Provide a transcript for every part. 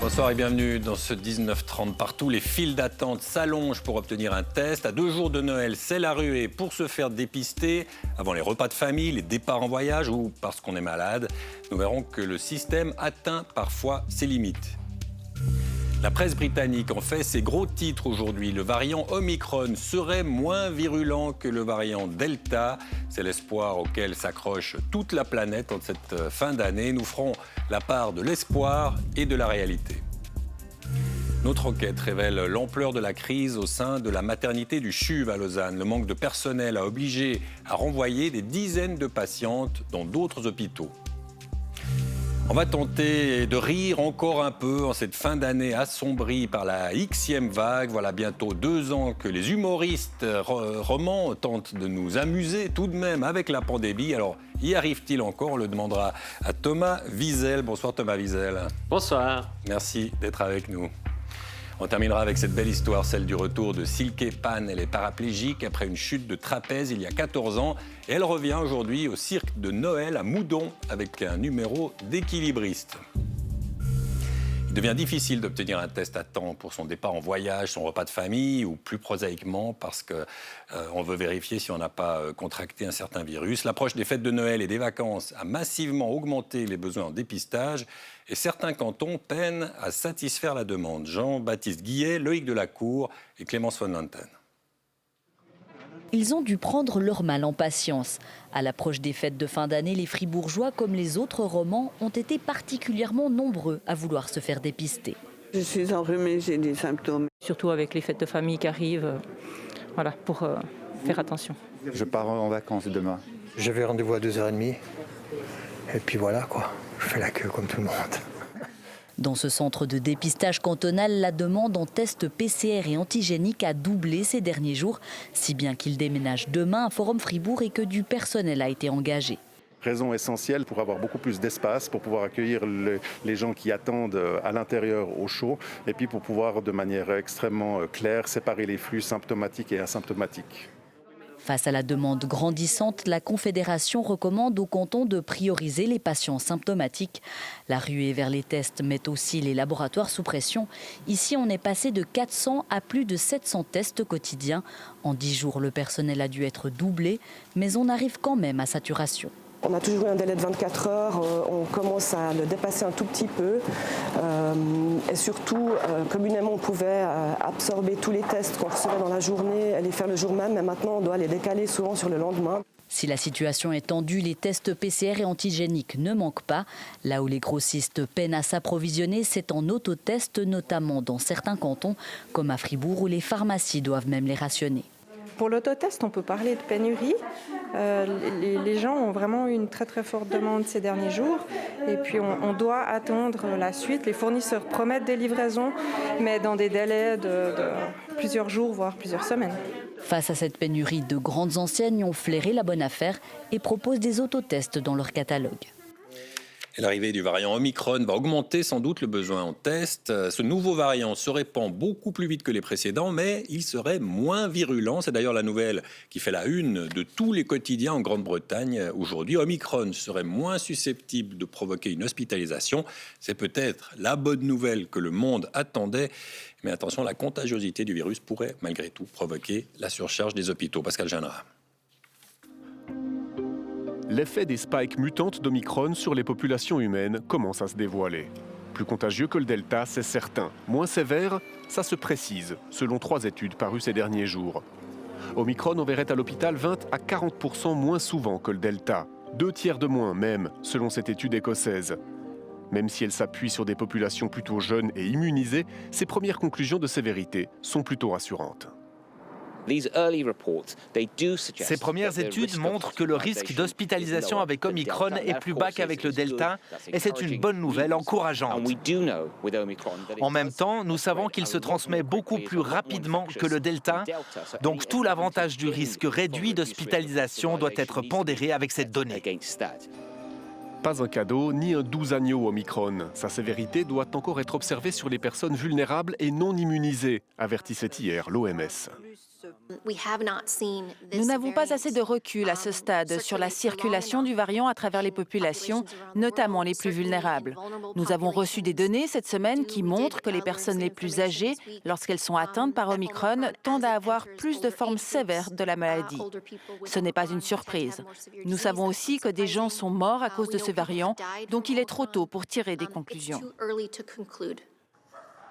Bonsoir et bienvenue dans ce 19h30. Partout, les files d'attente s'allongent pour obtenir un test. À 2 jours de Noël, c'est la ruée pour se faire dépister avant les repas de famille, les départs en voyage ou parce qu'on est malade. Nous verrons que le système atteint parfois ses limites. La presse britannique en fait ses gros titres aujourd'hui. Le variant Omicron serait moins virulent que le variant Delta. C'est l'espoir auquel s'accroche toute la planète en cette fin d'année. Nous ferons la part de l'espoir et de la réalité. Notre enquête révèle l'ampleur de la crise au sein de la maternité du CHUV à Lausanne. Le manque de personnel a obligé à renvoyer des dizaines de patientes dans d'autres hôpitaux. On va tenter de rire encore un peu en cette fin d'année assombrie par la Xème vague. Voilà bientôt 2 ans que les humoristes romans tentent de nous amuser tout de même avec la pandémie. Alors, y arrive-t-il encore? On le demandera à Thomas Wiesel. Bonsoir Thomas Wiesel. Bonsoir. Merci d'être avec nous. On terminera avec cette belle histoire, celle du retour de Silke Pan. Elle est paraplégique après une chute de trapèze il y a 14 ans. Et elle revient aujourd'hui au cirque de Noël à Moudon avec un numéro d'équilibriste. Il devient difficile d'obtenir un test à temps pour son départ en voyage, son repas de famille ou plus prosaïquement parce qu'on veut vérifier si on n'a pas contracté un certain virus. L'approche des fêtes de Noël et des vacances a massivement augmenté les besoins en dépistage et certains cantons peinent à satisfaire la demande. Jean-Baptiste Guillet, Loïc Delacour et Clémence von Lanten. Ils ont dû prendre leur mal en patience. À l'approche des fêtes de fin d'année, les Fribourgeois, comme les autres romans, ont été particulièrement nombreux à vouloir se faire dépister. Je suis enrhumée, j'ai des symptômes. Surtout avec les fêtes de famille qui arrivent, voilà, pour faire attention. Je pars en vacances demain. J'avais rendez-vous à 2h30. Et puis voilà quoi, je fais la queue comme tout le monde. Dans ce centre de dépistage cantonal, la demande en tests PCR et antigéniques a doublé ces derniers jours, si bien qu'il déménage demain à Forum Fribourg et que du personnel a été engagé. Raison essentielle pour avoir beaucoup plus d'espace, pour pouvoir accueillir les gens qui attendent à l'intérieur au chaud, et puis pour pouvoir de manière extrêmement claire séparer les flux symptomatiques et asymptomatiques. Face à la demande grandissante, la Confédération recommande aux cantons de prioriser les patients symptomatiques. La ruée vers les tests met aussi les laboratoires sous pression. Ici, on est passé de 400 à plus de 700 tests quotidiens. En 10 jours, le personnel a dû être doublé, mais on arrive quand même à saturation. On a toujours eu un délai de 24 heures, on commence à le dépasser un tout petit peu. Et surtout, communément, on pouvait absorber tous les tests qu'on recevait dans la journée et les faire le jour même, mais maintenant on doit les décaler souvent sur le lendemain. Si la situation est tendue, les tests PCR et antigéniques ne manquent pas. Là où les grossistes peinent à s'approvisionner, c'est en autotest, notamment dans certains cantons, comme à Fribourg, où les pharmacies doivent même les rationner. Pour l'autotest, on peut parler de pénurie. Les gens ont vraiment eu une très très forte demande ces derniers jours. Et puis on doit attendre la suite. Les fournisseurs promettent des livraisons, mais dans des délais de plusieurs jours, voire plusieurs semaines. Face à cette pénurie, de grandes enseignes ont flairé la bonne affaire et proposent des autotests dans leur catalogue. Et l'arrivée du variant Omicron va augmenter sans doute le besoin en tests. Ce nouveau variant se répand beaucoup plus vite que les précédents, mais il serait moins virulent. C'est d'ailleurs la nouvelle qui fait la une de tous les quotidiens en Grande-Bretagne aujourd'hui. Omicron serait moins susceptible de provoquer une hospitalisation. C'est peut-être la bonne nouvelle que le monde attendait. Mais attention, la contagiosité du virus pourrait malgré tout provoquer la surcharge des hôpitaux. Pascal Jeanneret. L'effet des spikes mutantes d'Omicron sur les populations humaines commence à se dévoiler. Plus contagieux que le Delta, c'est certain. Moins sévère, ça se précise, selon 3 études parues ces derniers jours. Omicron enverrait à l'hôpital 20 à 40% moins souvent que le Delta. 2 tiers de moins même, selon cette étude écossaise. Même si elle s'appuie sur des populations plutôt jeunes et immunisées, ses premières conclusions de sévérité sont plutôt rassurantes. Ces premières études montrent que le risque d'hospitalisation avec Omicron est plus bas qu'avec le Delta et c'est une bonne nouvelle encourageante. En même temps, nous savons qu'il se transmet beaucoup plus rapidement que le Delta, donc tout l'avantage du risque réduit d'hospitalisation doit être pondéré avec cette donnée. Pas un cadeau, ni un doux agneau Omicron. Sa sévérité doit encore être observée sur les personnes vulnérables et non immunisées, avertissait hier l'OMS. Nous n'avons pas assez de recul à ce stade sur la circulation du variant à travers les populations, notamment les plus vulnérables. Nous avons reçu des données cette semaine qui montrent que les personnes les plus âgées, lorsqu'elles sont atteintes par Omicron, tendent à avoir plus de formes sévères de la maladie. Ce n'est pas une surprise. Nous savons aussi que des gens sont morts à cause de ce variant, donc il est trop tôt pour tirer des conclusions.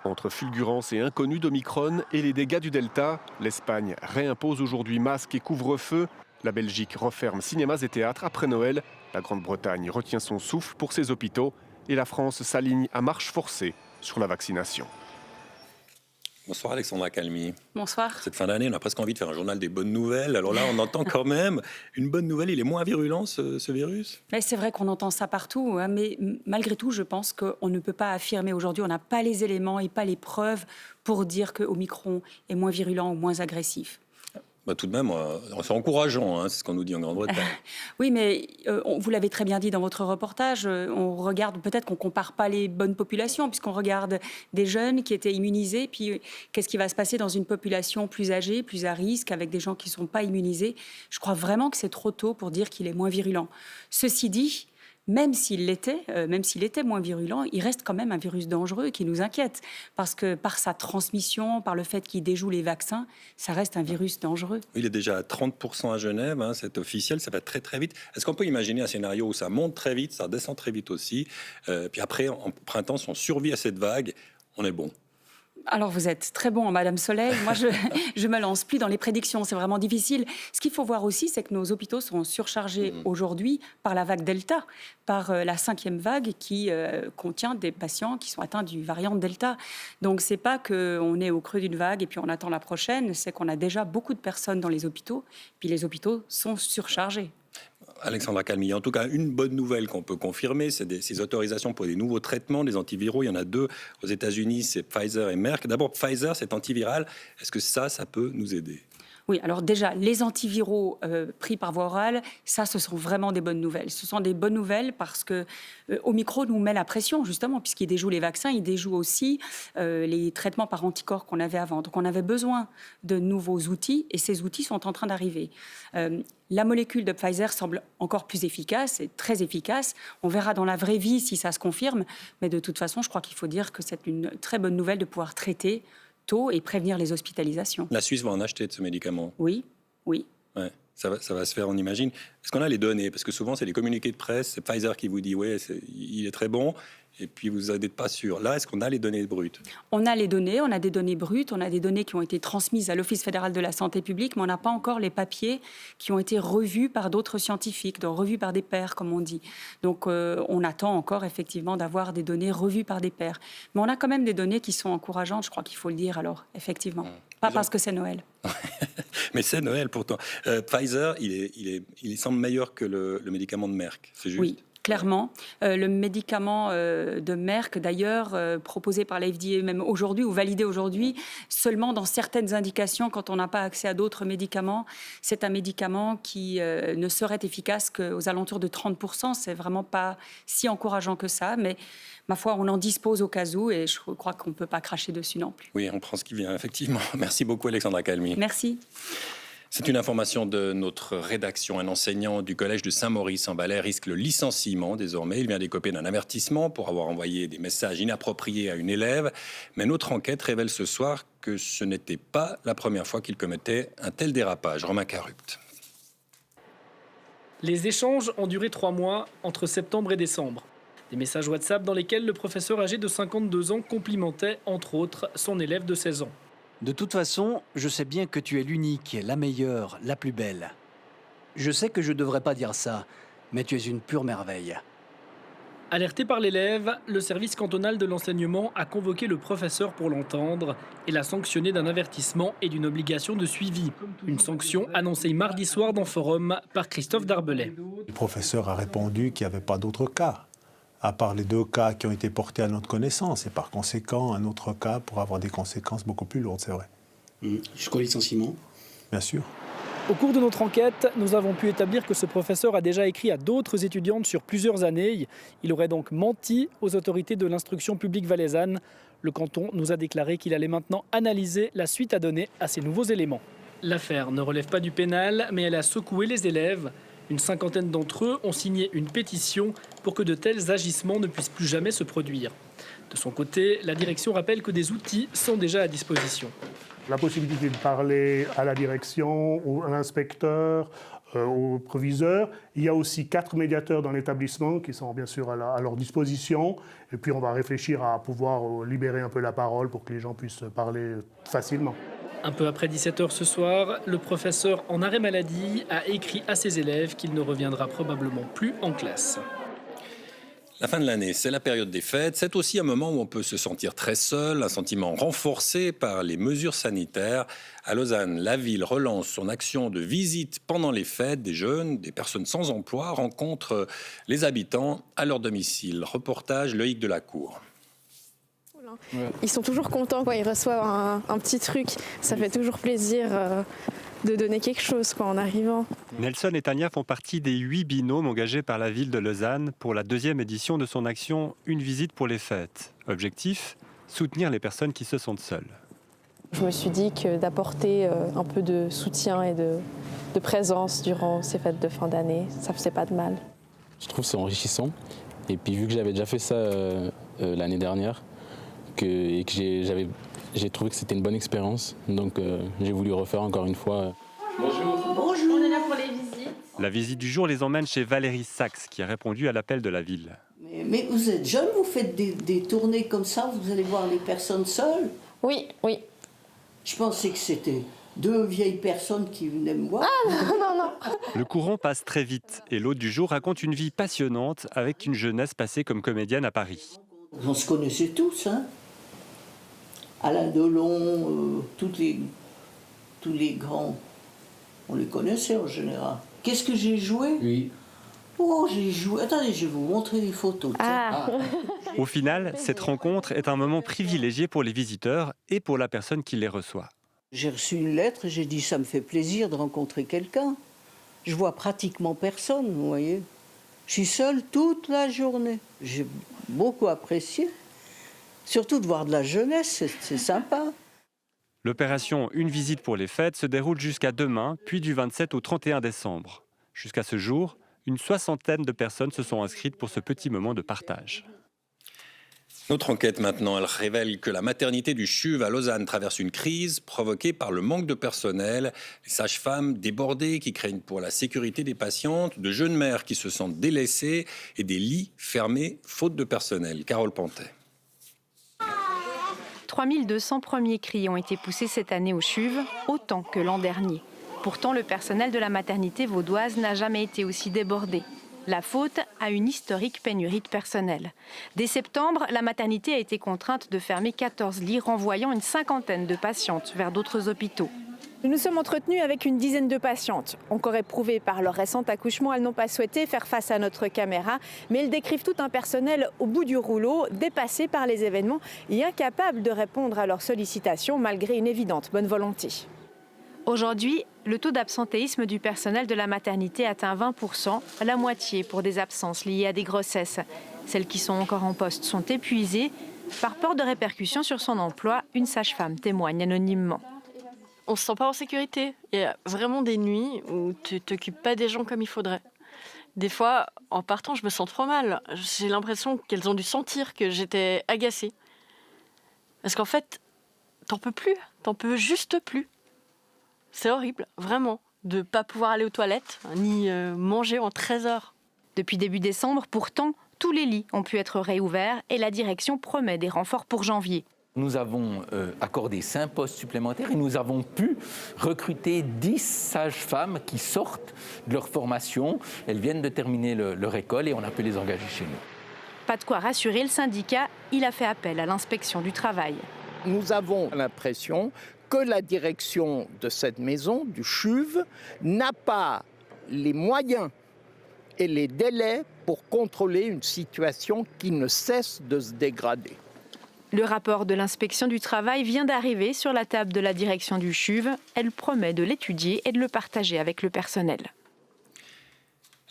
Entre fulgurance et inconnu d'Omicron et les dégâts du Delta, l'Espagne réimpose aujourd'hui masques et couvre-feu. La Belgique referme cinémas et théâtres après Noël. La Grande-Bretagne retient son souffle pour ses hôpitaux. Et la France s'aligne à marche forcée sur la vaccination. Bonsoir Alexandra Calmy. Bonsoir. Cette fin d'année, on a presque envie de faire un journal des bonnes nouvelles. Alors là, on entend quand même une bonne nouvelle. Il est moins virulent, ce virus. Mais c'est vrai qu'on entend ça partout. Hein, mais malgré tout, je pense qu'on ne peut pas affirmer aujourd'hui, on n'a pas les éléments et pas les preuves pour dire que Omicron est moins virulent ou moins agressif. Bah, tout de même, c'est encourageant, hein, c'est ce qu'on nous dit en Grande-Bretagne. Oui, mais vous l'avez très bien dit dans votre reportage, on regarde, peut-être qu'on ne compare pas les bonnes populations, puisqu'on regarde des jeunes qui étaient immunisés, puis qu'est-ce qui va se passer dans une population plus âgée, plus à risque, avec des gens qui ne sont pas immunisés. Je crois vraiment que c'est trop tôt pour dire qu'il est moins virulent. Ceci dit, même s'il était moins virulent, il reste quand même un virus dangereux qui nous inquiète. Parce que par sa transmission, par le fait qu'il déjoue les vaccins, ça reste un virus dangereux. Il est déjà à 30% à Genève, hein, c'est officiel, ça va très très vite. Est-ce qu'on peut imaginer un scénario où ça monte très vite, ça descend très vite aussi, puis après, en printemps, si on survit à cette vague, on est bon? Alors, vous êtes très bon, Madame Soleil. Moi, je me lance plus dans les prédictions. C'est vraiment difficile. Ce qu'il faut voir aussi, c'est que nos hôpitaux sont surchargés aujourd'hui par la vague Delta, par la 5e vague qui contient des patients qui sont atteints du variant Delta. Donc, c'est pas qu'on est au creux d'une vague et puis on attend la prochaine. C'est qu'on a déjà beaucoup de personnes dans les hôpitaux. Puis les hôpitaux sont surchargés. Alexandra Calmy, en tout cas, une bonne nouvelle qu'on peut confirmer, c'est ces autorisations pour des nouveaux traitements, des antiviraux. Il y en a 2 aux États-Unis, c'est Pfizer et Merck. D'abord, Pfizer, c'est antiviral. Est-ce que ça peut nous aider? Oui, alors déjà, les antiviraux pris par voie orale, ça, ce sont vraiment des bonnes nouvelles. Ce sont des bonnes nouvelles parce que Omicron nous met la pression, justement, puisqu'il déjoue les vaccins, il déjoue aussi les traitements par anticorps qu'on avait avant. Donc, on avait besoin de nouveaux outils et ces outils sont en train d'arriver. La molécule de Pfizer semble encore plus efficace et très efficace. On verra dans la vraie vie si ça se confirme. Mais de toute façon, je crois qu'il faut dire que c'est une très bonne nouvelle de pouvoir traiter tôt et prévenir les hospitalisations. La Suisse va en acheter de ce médicament. Oui. Ouais, ça va se faire, on imagine. Est-ce qu'on a les données? Parce que souvent, c'est les communiqués de presse, c'est Pfizer qui vous dit « oui, il est très bon », et puis vous n'êtes pas sûr. Là, est-ce qu'on a les données brutes? On a les données, on a des données brutes, on a des données qui ont été transmises à l'Office fédéral de la santé publique, mais on n'a pas encore les papiers qui ont été revus par d'autres scientifiques, donc revus par des pairs, comme on dit. Donc, on attend encore, effectivement, d'avoir des données revues par des pairs. Mais on a quand même des données qui sont encourageantes, je crois qu'il faut le dire, alors, effectivement. Pas parce que c'est Noël. Mais c'est Noël, pourtant. Pfizer, il semble meilleur que le médicament de Merck, c'est juste? Oui. Clairement, le médicament de Merck, d'ailleurs, proposé par la FDA même aujourd'hui ou validé aujourd'hui, seulement dans certaines indications, quand on n'a pas accès à d'autres médicaments, c'est un médicament qui ne serait efficace qu'aux alentours de 30%. C'est vraiment pas si encourageant que ça, mais ma foi, on en dispose au cas où et je crois qu'on ne peut pas cracher dessus non plus. Oui, on prend ce qui vient, effectivement. Merci beaucoup, Alexandra Calmy. Merci. C'est une information de notre rédaction. Un enseignant du collège de Saint-Maurice-en-Valais risque le licenciement désormais. Il vient d'écoper d'un avertissement pour avoir envoyé des messages inappropriés à une élève. Mais notre enquête révèle ce soir que ce n'était pas la première fois qu'il commettait un tel dérapage. Romain Carupt. Les échanges ont duré 3 mois, entre septembre et décembre. Des messages WhatsApp dans lesquels le professeur âgé de 52 ans complimentait, entre autres, son élève de 16 ans. De toute façon, je sais bien que tu es l'unique, la meilleure, la plus belle. Je sais que je ne devrais pas dire ça, mais tu es une pure merveille. Alerté par l'élève, le service cantonal de l'enseignement a convoqué le professeur pour l'entendre et l'a sanctionné d'un avertissement et d'une obligation de suivi. Une sanction annoncée mardi soir dans Forum par Christophe Darbelay. Le professeur a répondu qu'il n'y avait pas d'autres cas, à part les 2 cas qui ont été portés à notre connaissance. Et par conséquent, un autre cas pourrait avoir des conséquences beaucoup plus lourdes, c'est vrai. Jusqu'au licenciement? Bien sûr. Au cours de notre enquête, nous avons pu établir que ce professeur a déjà écrit à d'autres étudiantes sur plusieurs années. Il aurait donc menti aux autorités de l'instruction publique valaisanne. Le canton nous a déclaré qu'il allait maintenant analyser la suite à donner à ces nouveaux éléments. L'affaire ne relève pas du pénal, mais elle a secoué les élèves. Une cinquantaine d'entre eux ont signé une pétition pour que de tels agissements ne puissent plus jamais se produire. De son côté, la direction rappelle que des outils sont déjà à disposition. La possibilité de parler à la direction, à l'inspecteur, au proviseur. Il y a aussi 4 médiateurs dans l'établissement qui sont bien sûr à leur disposition. Et puis on va réfléchir à pouvoir libérer un peu la parole pour que les gens puissent parler facilement. Un peu après 17h ce soir, le professeur en arrêt maladie a écrit à ses élèves qu'il ne reviendra probablement plus en classe. La fin de l'année, c'est la période des fêtes. C'est aussi un moment où on peut se sentir très seul, un sentiment renforcé par les mesures sanitaires. À Lausanne, la ville relance son action de visite pendant les fêtes. Des jeunes, des personnes sans emploi rencontrent les habitants à leur domicile. Reportage Loïc Delacour. Ils sont toujours contents quand ils reçoivent un petit truc. Ça fait toujours plaisir de donner quelque chose en arrivant. Nelson et Tania font partie des 8 binômes engagés par la ville de Lausanne pour la 2e édition de son action Une visite pour les fêtes. Objectif, soutenir les personnes qui se sentent seules. Je me suis dit que d'apporter un peu de soutien et de présence durant ces fêtes de fin d'année, ça ne faisait pas de mal. Je trouve que c'est enrichissant. Et puis vu que j'avais déjà fait ça l'année dernière, et que j'ai trouvé que c'était une bonne expérience, donc j'ai voulu refaire encore une fois. Bonjour. Bonjour. On est là pour les visites. La visite du jour les emmène chez Valérie Sachs, qui a répondu à l'appel de la ville. Mais vous êtes jeune, vous faites des tournées comme ça, vous allez voir les personnes seules? Oui, oui. Je pensais que c'était 2 vieilles personnes qui venaient me voir. Ah non. Le courant passe très vite et l'hôte du jour raconte une vie passionnante avec une jeunesse passée comme comédienne à Paris. On se connaissait tous, hein. Alain Delon, tous les grands, on les connaissait en général. Qu'est-ce que j'ai joué? Oui. Oh, j'ai joué. Attendez, je vais vous montrer des photos. Au final, cette rencontre est un moment privilégié pour les visiteurs et pour la personne qui les reçoit. J'ai reçu une lettre et j'ai dit ça me fait plaisir de rencontrer quelqu'un. Je vois pratiquement personne, vous voyez. Je suis seule toute la journée. J'ai beaucoup apprécié. Surtout de voir de la jeunesse, c'est sympa. L'opération Une visite pour les fêtes se déroule jusqu'à demain, puis du 27 au 31 décembre. Jusqu'à ce jour, une 60aine de personnes se sont inscrites pour ce petit moment de partage. Notre enquête maintenant, elle révèle que la maternité du CHUV à Lausanne traverse une crise provoquée par le manque de personnel. Les sages-femmes débordées qui craignent pour la sécurité des patientes, de jeunes mères qui se sentent délaissées et des lits fermés faute de personnel. Carole Pantet. 3200 premiers cris ont été poussés cette année au CHUV, autant que l'an dernier. Pourtant, le personnel de la maternité vaudoise n'a jamais été aussi débordé. La faute à une historique pénurie de personnel. Dès septembre, la maternité a été contrainte de fermer 14 lits, renvoyant une 50aine de patientes vers d'autres hôpitaux. Nous nous sommes entretenus avec une dizaine de patientes. Encore éprouvées par leur récent accouchement, elles n'ont pas souhaité faire face à notre caméra, mais elles décrivent tout un personnel au bout du rouleau, dépassé par les événements et incapable de répondre à leurs sollicitations malgré une évidente bonne volonté. Aujourd'hui, le taux d'absentéisme du personnel de la maternité atteint 20%, la moitié pour des absences liées à des grossesses. Celles qui sont encore en poste sont épuisées. Par peur de répercussions sur son emploi, une sage-femme témoigne anonymement. On ne se sent pas en sécurité. Il y a vraiment des nuits où tu ne t'occupes pas des gens comme il faudrait. Des fois, en partant, je me sens trop mal. J'ai l'impression qu'elles ont dû sentir que j'étais agacée. Parce qu'en fait, t'en peux plus. T'en peux juste plus. C'est horrible, vraiment, de ne pas pouvoir aller aux toilettes, ni manger en 13 heures. Depuis début décembre, pourtant, tous les lits ont pu être réouverts et la direction promet des renforts pour janvier. Nous avons accordé 5 postes supplémentaires et nous avons pu recruter 10 sages-femmes qui sortent de leur formation. Elles viennent de terminer leur école et on a pu les engager chez nous. Pas de quoi rassurer le syndicat, il a fait appel à l'inspection du travail. Nous avons l'impression que la direction de cette maison, du CHUV, n'a pas les moyens et les délais pour contrôler une situation qui ne cesse de se dégrader. Le rapport de l'inspection du travail vient d'arriver sur la table de la direction du CHUV. Elle promet de l'étudier et de le partager avec le personnel.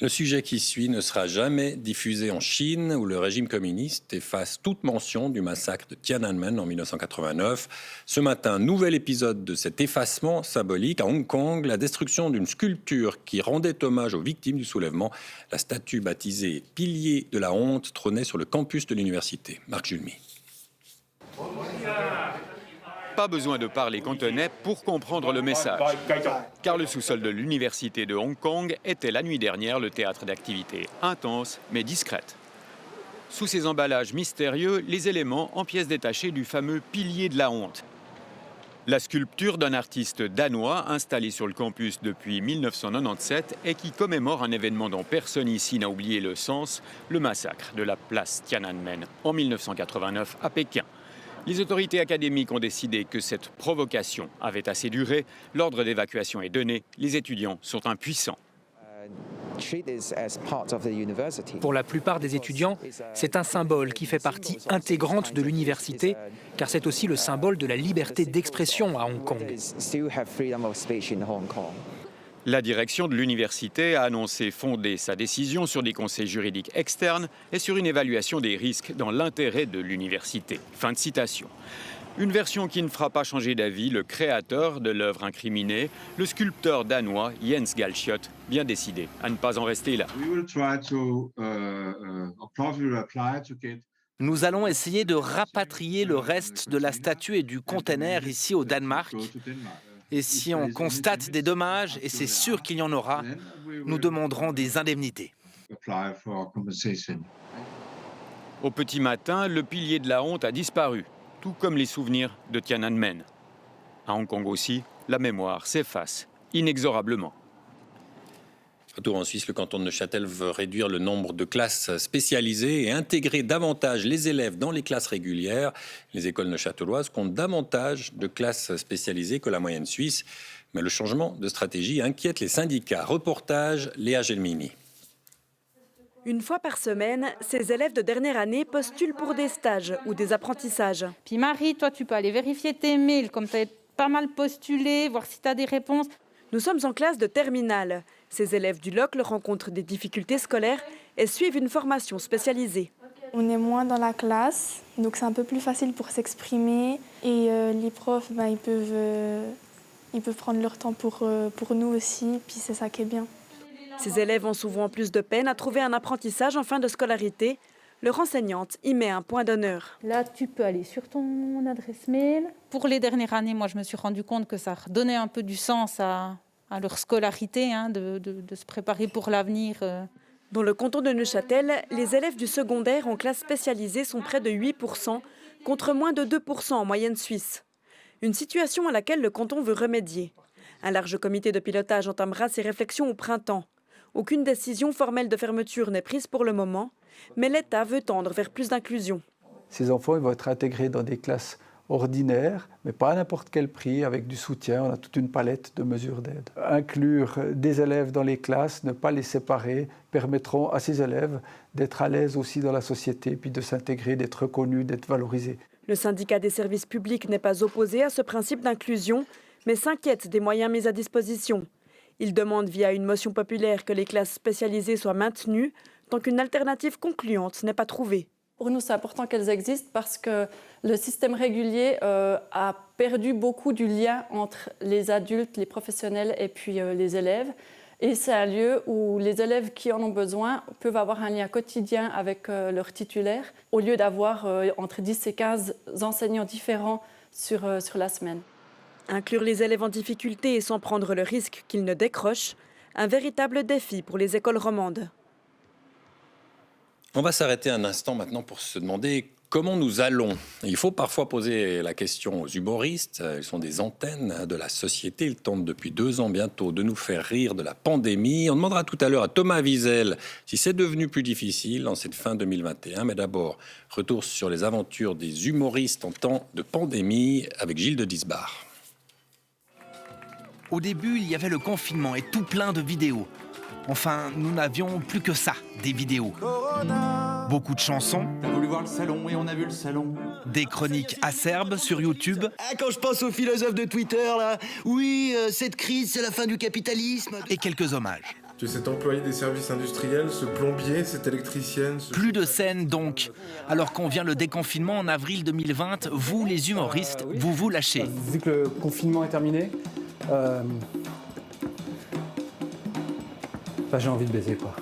Le sujet qui suit ne sera jamais diffusé en Chine, où le régime communiste efface toute mention du massacre de Tiananmen en 1989. Ce matin, nouvel épisode de cet effacement symbolique à Hong Kong, la destruction d'une sculpture qui rendait hommage aux victimes du soulèvement. La statue baptisée « Pilier de la honte » trônait sur le campus de l'université. Marc Julmy. Pas besoin de parler cantonais pour comprendre le message. Car le sous-sol de l'université de Hong Kong était la nuit dernière le théâtre d'activités intenses mais discrètes. Sous ces emballages mystérieux, les éléments en pièces détachées du fameux pilier de la honte. La sculpture d'un artiste danois installé sur le campus depuis 1997 et qui commémore un événement dont personne ici n'a oublié le sens, le massacre de la place Tiananmen en 1989 à Pékin. Les autorités académiques ont décidé que cette provocation avait assez duré. L'ordre d'évacuation est donné. Les étudiants sont impuissants. Pour la plupart des étudiants, c'est un symbole qui fait partie intégrante de l'université, car c'est aussi le symbole de la liberté d'expression à Hong Kong. La direction de l'université a annoncé fonder sa décision sur des conseils juridiques externes et sur une évaluation des risques dans l'intérêt de l'université. Fin de citation. Une version qui ne fera pas changer d'avis le créateur de l'œuvre incriminée, le sculpteur danois Jens Galschiot, bien décidé à ne pas en rester là. Nous allons essayer de rapatrier le reste de la statue et du container ici au Danemark. Et si on constate des dommages, et c'est sûr qu'il y en aura, nous demanderons des indemnités. Au petit matin, le pilier de la honte a disparu, tout comme les souvenirs de Tiananmen. À Hong Kong aussi, la mémoire s'efface inexorablement. Retour en Suisse, le canton de Neuchâtel veut réduire le nombre de classes spécialisées et intégrer davantage les élèves dans les classes régulières. Les écoles neuchâteloises comptent davantage de classes spécialisées que la moyenne suisse. Mais le changement de stratégie inquiète les syndicats. Reportage Léa Gelmini. Une fois par semaine, ces élèves de dernière année postulent pour des stages ou des apprentissages. Puis Marie, toi, tu peux aller vérifier tes mails, comme tu as pas mal postulé, voir si tu as des réponses. Nous sommes en classe de terminale. Ces élèves du LOCL rencontrent des difficultés scolaires et suivent une formation spécialisée. On est moins dans la classe, donc c'est un peu plus facile pour s'exprimer. Et les profs, ils peuvent prendre leur temps pour nous aussi, puis c'est ça qui est bien. Ces élèves ont souvent plus de peine à trouver un apprentissage en fin de scolarité. Leur enseignante y met un point d'honneur. Là, tu peux aller sur ton adresse mail. Pour les dernières années, moi, je me suis rendu compte que ça redonnait un peu du sens à leur scolarité, de se préparer pour l'avenir. Dans le canton de Neuchâtel, les élèves du secondaire en classe spécialisée sont près de 8%, contre moins de 2% en moyenne suisse. Une situation à laquelle le canton veut remédier. Un large comité de pilotage entamera ses réflexions au printemps. Aucune décision formelle de fermeture n'est prise pour le moment, mais l'État veut tendre vers plus d'inclusion. Ces enfants vont être intégrés dans des classes ordinaires, mais pas à n'importe quel prix, avec du soutien. On a toute une palette de mesures d'aide. Inclure des élèves dans les classes, ne pas les séparer, permettront à ces élèves d'être à l'aise aussi dans la société, puis de s'intégrer, d'être reconnus, d'être valorisés. Le syndicat des services publics n'est pas opposé à ce principe d'inclusion, mais s'inquiète des moyens mis à disposition. Il demande via une motion populaire que les classes spécialisées soient maintenues tant qu'une alternative concluante n'est pas trouvée. Pour nous, c'est important qu'elles existent parce que le système régulier a perdu beaucoup du lien entre les adultes, les professionnels et puis les élèves. Et c'est un lieu où les élèves qui en ont besoin peuvent avoir un lien quotidien avec leur titulaire, au lieu d'avoir entre 10 et 15 enseignants différents sur la semaine. Inclure les élèves en difficulté et sans prendre le risque qu'ils ne décrochent, un véritable défi pour les écoles romandes. On va s'arrêter un instant maintenant pour se demander comment nous allons. Il faut parfois poser la question aux humoristes. Ils sont des antennes de la société. Ils tentent depuis 2 ans bientôt de nous faire rire de la pandémie. On demandera tout à l'heure à Thomas Wiesel si c'est devenu plus difficile en cette fin 2021. Mais d'abord, retour sur les aventures des humoristes en temps de pandémie avec Gilles de Disbar. Au début, il y avait le confinement et tout plein de vidéos. Enfin, nous n'avions plus que ça, des vidéos. Beaucoup de chansons. T'as voulu voir le salon et on a vu le salon. Des chroniques acerbes sur YouTube. Ah, quand je pense aux philosophes de Twitter, là, oui, cette crise, c'est la fin du capitalisme. Et quelques hommages. que cet employé des services industriels, ce plombier, cette électricienne... Plus de scènes donc. Alors qu'on vient le déconfinement en avril 2020, vous les humoristes, vous lâchez. Vu que le confinement est terminé, j'ai envie de baiser quoi.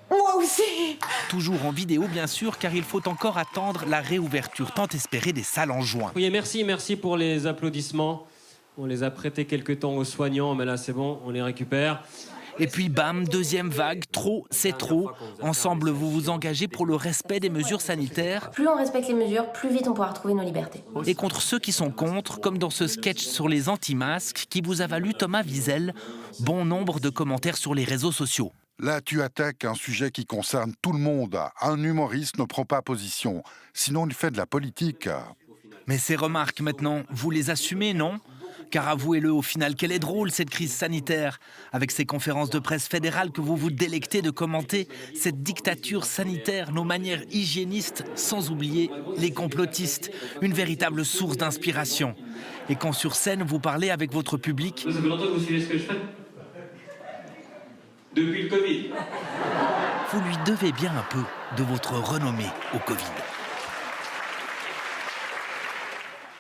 Moi aussi. Toujours en vidéo bien sûr, car il faut encore attendre la réouverture tant espérée des salles en juin. Oui, merci pour les applaudissements. On les a prêtés quelque temps aux soignants, mais là c'est bon, on les récupère. Et puis bam, deuxième vague, trop, c'est trop. Ensemble, vous vous engagez pour le respect des mesures sanitaires. Plus on respecte les mesures, plus vite on pourra retrouver nos libertés. Et contre ceux qui sont contre, comme dans ce sketch sur les anti-masques qui vous a valu Thomas Wiesel, bon nombre de commentaires sur les réseaux sociaux. Là, tu attaques un sujet qui concerne tout le monde. Un humoriste ne prend pas position, sinon il fait de la politique. Mais ces remarques maintenant, vous les assumez, non ? Car avouez-le, au final, quelle est drôle cette crise sanitaire, avec ces conférences de presse fédérales que vous vous délectez de commenter, cette dictature sanitaire, nos manières hygiénistes, sans oublier les complotistes, une véritable source d'inspiration. Et quand sur scène, vous parlez avec votre public... Ça fait longtemps que vous suivez ce que je fais ? Depuis le Covid. Vous lui devez bien un peu de votre renommée au Covid.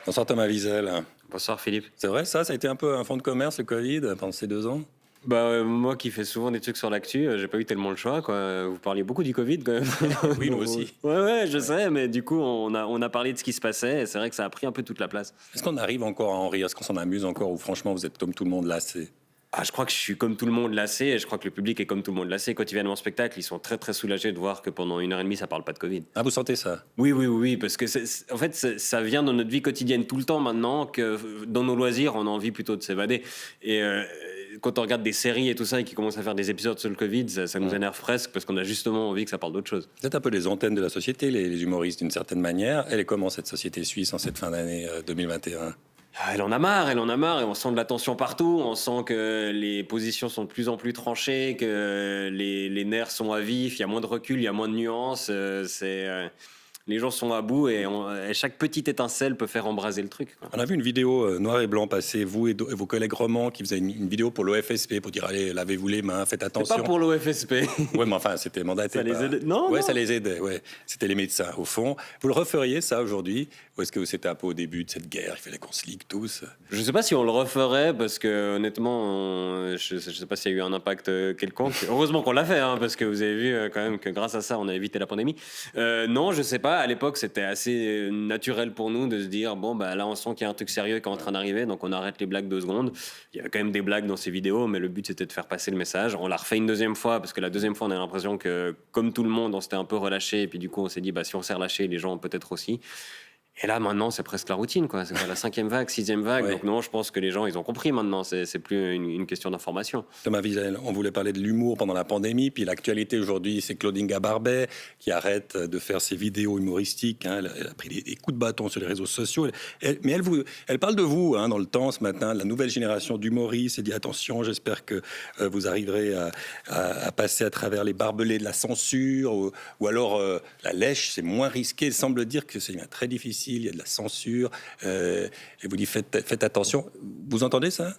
Bonsoir Thomas Wiesel. Bonsoir Philippe. C'est vrai ça a été un peu un fonds de commerce le Covid pendant ces 2 ans? Moi qui fais souvent des trucs sur l'actu, j'ai pas eu tellement le choix quoi. Vous parliez beaucoup du Covid quand même. Oui, nous aussi. Ouais, je sais, mais du coup on a parlé de ce qui se passait et c'est vrai que ça a pris un peu toute la place. Est-ce qu'on arrive encore à en rire? Est-ce qu'on s'en amuse encore ou franchement vous êtes comme tout le monde lassé? Je crois que je suis comme tout le monde lassé et je crois que le public est comme tout le monde lassé. Quand ils viennent à mon spectacle, ils sont très très soulagés de voir que pendant 1h30 ça parle pas de Covid. Ah, vous sentez ça? Oui, parce que en fait ça vient dans notre vie quotidienne tout le temps maintenant, que dans nos loisirs on a envie plutôt de s'évader. Et quand on regarde des séries et tout ça et qu'ils commencent à faire des épisodes sur le Covid, ça nous énerve presque parce qu'on a justement envie que ça parle d'autre chose. Vous êtes un peu les antennes de la société, les humoristes d'une certaine manière. Elle est comment cette société suisse en cette fin d'année 2021? Elle en a marre, et on sent de la tension partout, on sent que les positions sont de plus en plus tranchées, que les nerfs sont à vif, il y a moins de recul, il y a moins de nuances, les gens sont à bout et chaque petite étincelle peut faire embraser le truc. On a vu une vidéo noir et blanc passer, vous et vos collègues romans qui faisaient une vidéo pour l'OFSP pour dire allez, lavez-vous les mains, faites attention. C'est pas pour l'OFSP. Ouais, mais enfin, c'était mandaté. Ça les aidait. Non, ça les aidait, ouais. C'était les médecins, au fond. Vous le referiez, ça, aujourd'hui? Ou est-ce que c'était un peu au début de cette guerre, il fallait qu'on se ligue tous? Je sais pas si on le referait, parce que, honnêtement, je sais pas s'il y a eu un impact quelconque. Heureusement qu'on l'a fait, parce que vous avez vu quand même que grâce à ça, on a évité la pandémie. Non, je sais pas. À l'époque, c'était assez naturel pour nous de se dire bon là on sent qu'il y a un truc sérieux qui est en train d'arriver, donc on arrête les blagues 2 secondes. Il y avait quand même des blagues dans ces vidéos, mais le but c'était de faire passer le message. On l'a refait une 2e fois parce que la 2e fois on a l'impression que comme tout le monde on s'était un peu relâché et puis du coup on s'est dit si on s'est relâché les gens peut-être aussi. Et là, maintenant, c'est presque la routine, quoi. C'est la 5e vague, 6e vague. Ouais. Donc non, je pense que les gens, ils ont compris maintenant. C'est plus une question d'information. Thomas Wiesel, on voulait parler de l'humour pendant la pandémie. Puis l'actualité aujourd'hui, c'est Claudine Gabarbet qui arrête de faire ses vidéos humoristiques. Elle a pris des coups de bâton sur les réseaux sociaux. Mais elle parle de vous dans le temps ce matin, de la nouvelle génération d'humoristes. Elle dit attention, j'espère que vous arriverez à passer à travers les barbelés de la censure. Ou alors la lèche, c'est moins risqué. Elle semble dire que c'est très difficile. Il y a de la censure, et vous dites faites attention. Vous entendez ça?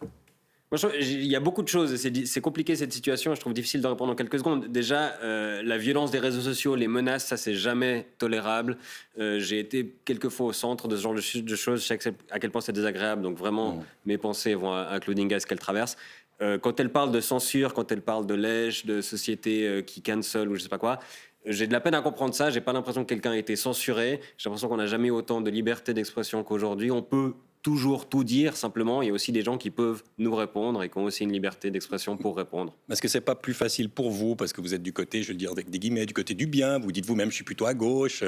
Moi, il y a beaucoup de choses, c'est compliqué cette situation, je trouve difficile de répondre en quelques secondes. Déjà, la violence des réseaux sociaux, les menaces, ça c'est jamais tolérable. J'ai été quelquefois au centre de ce genre de choses, je sais à quel point c'est désagréable, donc vraiment mes pensées vont à Claudine Gaz qu'elle traverse. Quand elle parle de censure, quand elle parle de lèche, de société qui cancel ou je sais pas quoi, j'ai de la peine à comprendre ça. J'ai pas l'impression que quelqu'un a été censuré. J'ai l'impression qu'on n'a jamais eu autant de liberté d'expression qu'aujourd'hui. On peut toujours tout dire, simplement. Il y a aussi des gens qui peuvent nous répondre et qui ont aussi une liberté d'expression pour répondre. Est-ce que c'est pas plus facile pour vous, parce que vous êtes du côté, je vais le dire avec des guillemets, du côté du bien, vous dites vous-même, je suis plutôt à gauche,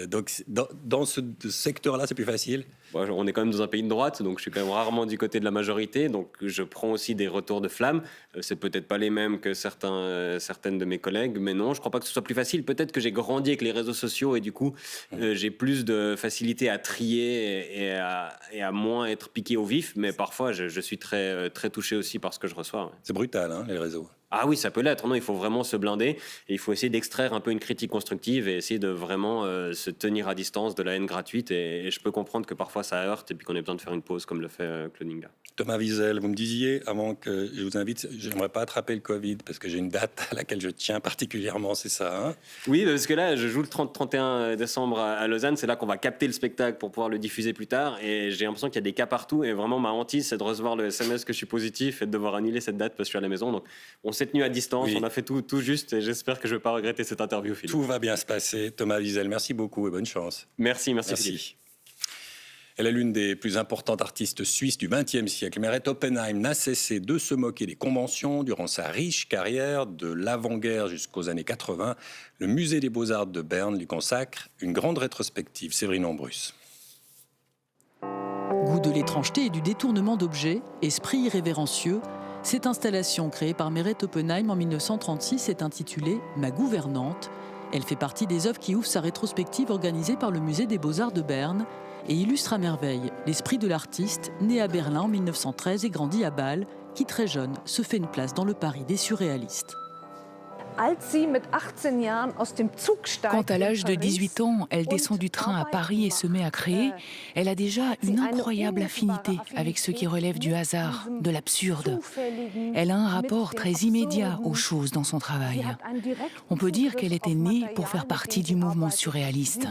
donc dans ce secteur-là, c'est plus facile? On est quand même dans un pays de droite, donc je suis quand même rarement du côté de la majorité, donc je prends aussi des retours de flamme. C'est peut-être pas les mêmes que certaines de mes collègues, mais non, je crois pas que ce soit plus facile. Peut-être que j'ai grandi avec les réseaux sociaux et du coup, j'ai plus de facilité à trier et à moins être piqué au vif, mais parfois je suis très, très touché aussi par ce que je reçois. Ouais. C'est brutal, les réseaux. Ah oui, ça peut l'être. Non, il faut vraiment se blinder et il faut essayer d'extraire un peu une critique constructive et essayer de vraiment se tenir à distance de la haine gratuite. Et je peux comprendre que parfois ça heurte et puis qu'on ait besoin de faire une pause comme le fait Cloninga. Thomas Wiesel, vous me disiez avant que je vous invite, je n'aimerais pas attraper le Covid parce que j'ai une date à laquelle je tiens particulièrement, c'est ça hein? Oui, parce que là, je joue le 30-31 décembre à Lausanne. C'est là qu'on va capter le spectacle pour pouvoir le diffuser plus tard. Et j'ai l'impression qu'il y a des cas partout. Et vraiment, ma hantise, c'est de recevoir le SMS que je suis positif et de devoir annuler cette date parce que je suis à la maison. Donc, on s'est tenu à distance, oui. On a fait tout juste et j'espère que je ne vais pas regretter cette interview, Philippe. Tout va bien se passer. Thomas Wiesel, merci beaucoup et bonne chance. Merci Philippe. Elle est l'une des plus importantes artistes suisses du XXe siècle. Meret Oppenheim n'a cessé de se moquer des conventions durant sa riche carrière de l'avant-guerre jusqu'aux années 80. Le Musée des Beaux-Arts de Berne lui consacre une grande rétrospective. Séverine Ambrus. Goût de l'étrangeté et du détournement d'objets, esprit irrévérencieux, cette installation créée par Meret Oppenheim en 1936 est intitulée « Ma gouvernante ». Elle fait partie des œuvres qui ouvrent sa rétrospective organisée par le Musée des Beaux-Arts de Berne et illustre à merveille l'esprit de l'artiste, né à Berlin en 1913 et grandi à Bâle, qui très jeune se fait une place dans le Paris des surréalistes. Quand à l'âge de 18 ans, elle descend du train à Paris et se met à créer, elle a déjà une incroyable affinité avec ce qui relève du hasard, de l'absurde. Elle a un rapport très immédiat aux choses dans son travail. On peut dire qu'elle était née pour faire partie du mouvement surréaliste.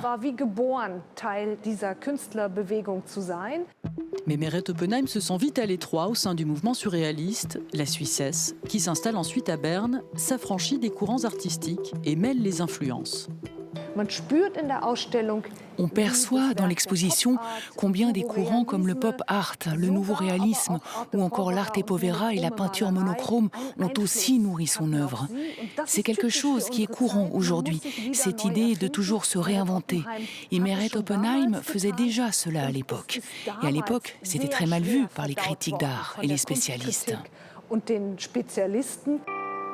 Mais Meret Oppenheim se sent vite à l'étroit au sein du mouvement surréaliste, la Suissesse, qui s'installe ensuite à Berne, s'affranchit des courants artistiques et mêle les influences. On perçoit dans l'exposition combien des courants comme le pop art, le nouveau réalisme ou encore l'arte povera et la peinture monochrome ont aussi nourri son œuvre. C'est quelque chose qui est courant aujourd'hui, cette idée de toujours se réinventer. Et Meret Oppenheim faisait déjà cela à l'époque. Et à l'époque, c'était très mal vu par les critiques d'art et les spécialistes.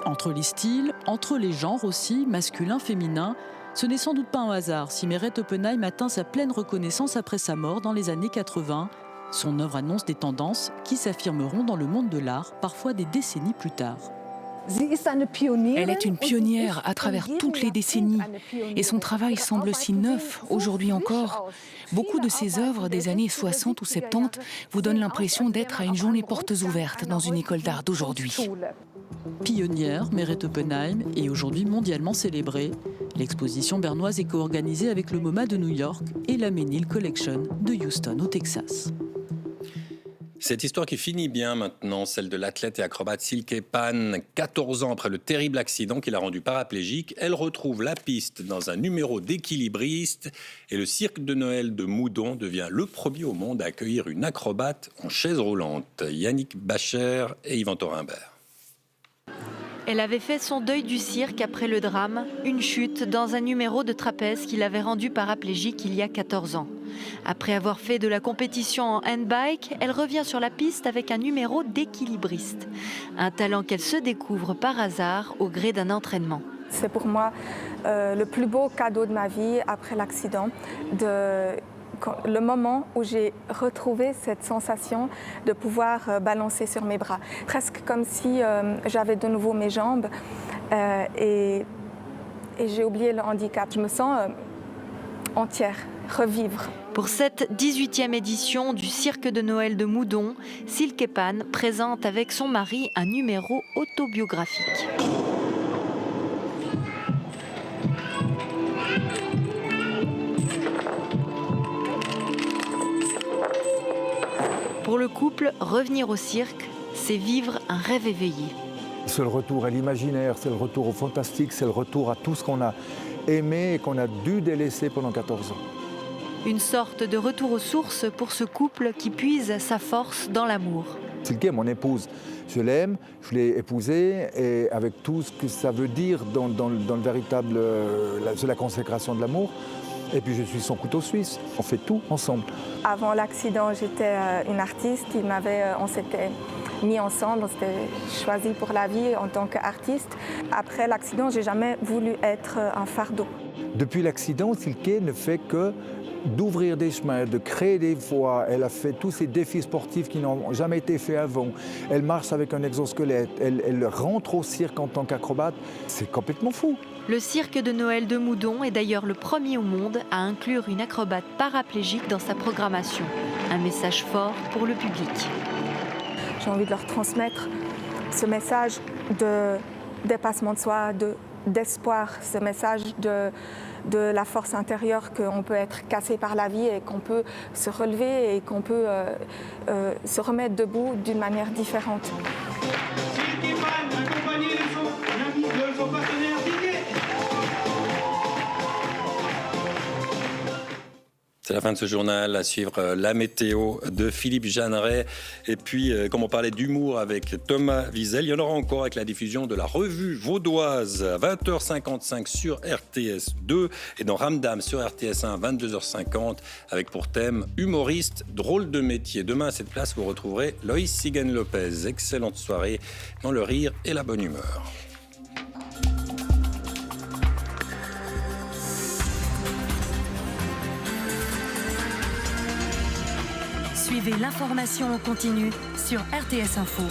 Entre les styles, entre les genres aussi, masculin, féminin, ce n'est sans doute pas un hasard si Meret Oppenheim atteint sa pleine reconnaissance après sa mort dans les années 80. Son œuvre annonce des tendances qui s'affirmeront dans le monde de l'art, parfois des décennies plus tard. Elle est une pionnière à travers toutes les décennies et son travail semble si neuf aujourd'hui encore. Beaucoup de ses œuvres des années 60 ou 70 vous donnent l'impression d'être à une journée portes ouvertes dans une école d'art d'aujourd'hui. Pionnière, Meret Oppenheim est aujourd'hui mondialement célébrée. L'exposition bernoise est co-organisée avec le MoMA de New York et la Menil Collection de Houston au Texas. Cette histoire qui finit bien maintenant, celle de l'athlète et acrobate Silke Pan. 14 ans après le terrible accident qui l'a rendue paraplégique, elle retrouve la piste dans un numéro d'équilibriste et le cirque de Noël de Moudon devient le premier au monde à accueillir une acrobate en chaise roulante. Yannick Bacher et Yvan Thorimbert. Elle avait fait son deuil du cirque après le drame, une chute dans un numéro de trapèze qui l'avait rendue paraplégique il y a 14 ans. Après avoir fait de la compétition en handbike, elle revient sur la piste avec un numéro d'équilibriste. Un talent qu'elle se découvre par hasard au gré d'un entraînement. C'est pour moi le plus beau cadeau de ma vie après l'accident. Le moment où j'ai retrouvé cette sensation de pouvoir balancer sur mes bras. Presque comme si j'avais de nouveau mes jambes et j'ai oublié le handicap. Je me sens entière, revivre. Pour cette 18e édition du Cirque de Noël de Moudon, Silke Pan présente avec son mari un numéro autobiographique. Pour le couple, revenir au cirque, c'est vivre un rêve éveillé. C'est le retour à l'imaginaire, c'est le retour au fantastique, c'est le retour à tout ce qu'on a aimé et qu'on a dû délaisser pendant 14 ans. Une sorte de retour aux sources pour ce couple qui puise sa force dans l'amour. Silke est mon épouse. Je l'aime, je l'ai épousée et avec tout ce que ça veut dire dans le véritable, la consécration de l'amour. Et puis je suis son couteau suisse. On fait tout ensemble. Avant l'accident, j'étais une artiste. On s'était mis ensemble, on s'était choisi pour la vie en tant qu'artiste. Après l'accident, j'ai jamais voulu être un fardeau. Depuis l'accident, Silke ne fait que d'ouvrir des chemins, de créer des voies. Elle a fait tous ces défis sportifs qui n'ont jamais été faits avant. Elle marche avec un exosquelette, elle rentre au cirque en tant qu'acrobate. C'est complètement fou. Le cirque de Noël de Moudon est d'ailleurs le premier au monde à inclure une acrobate paraplégique dans sa programmation. Un message fort pour le public. J'ai envie de leur transmettre ce message de dépassement de soi, d'espoir, ce message de la force intérieure, qu'on peut être cassé par la vie et qu'on peut se relever et qu'on peut se remettre debout d'une manière différente. C'est la fin de ce journal. À suivre la météo de Philippe Jeanneret. Et puis, comme on parlait d'humour avec Thomas Wiesel, il y en aura encore avec la diffusion de la revue vaudoise à 20h55 sur RTS 2 et dans Ramdam sur RTS 1 à 22h50 avec pour thème humoriste, drôle de métier. Demain, à cette place, vous retrouverez Loïs Siguen-Lopez. Excellente soirée dans le rire et la bonne humeur. Suivez l'information en continu sur RTS Info.